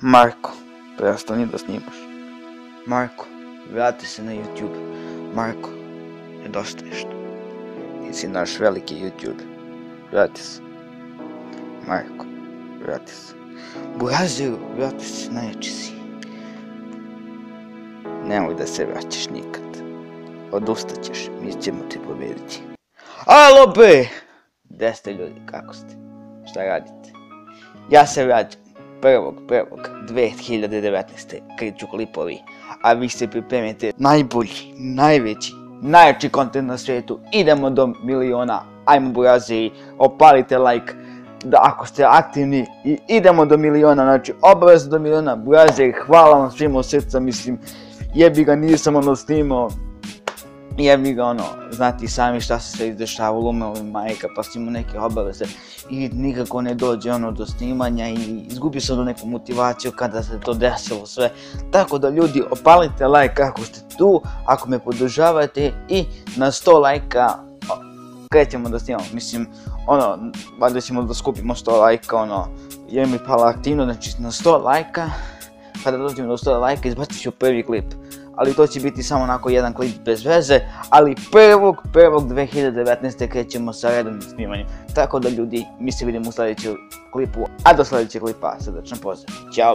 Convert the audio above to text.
Marko, prestani da snimaš. Marko, vrati se na YouTube. Marko, nedostaješ tu. Nisi naš veliki YouTube. Vrati se. Marko, vrati se. Burazeru, vrati se, najjači si. Nemoj da se vraćaš nikad. Odustaćeš, mi ćemo te pobediti. Alo bre! Gde ste ljudi, kako ste? Šta radite? Ja se vraćam 1.1.2019. kreću klipovi, a vi se pripremite najbolji, najveći, najjači kontent na svijetu. Idemo do miliona, ajmo burazeri, opalite like, da ako ste aktivni i idemo do miliona, znači obavezno do miliona, burazeri, hvala vam svima od srca, mislim, jebi ga nisam snimao, jebi ga znati sami šta se sve izdešava, umrla mi majka, pa sam imao neke obaveze i nikako ne dođe do snimanja i izgubio sam do neku motivaciju kada se to desilo sve. Tako da ljudi, opalite like ako ste tu, ako me podržavate i na 100 lajka krećemo da snimamo, mislim, valjda ćemo da skupimo 100 lajka, jer mi pala aktivno, znači na 100 lajka, kada dođemo do 100 lajka izbacit ću prvi klip. Ali to će biti samo onako jedan klip bez veze, ali 1.1.2019. krećemo sa redovnim snimanjem. Tako da ljudi, mi se vidimo u sljedećem klipu, a do sljedećeg klipa srdačan pozdrav. Ćao!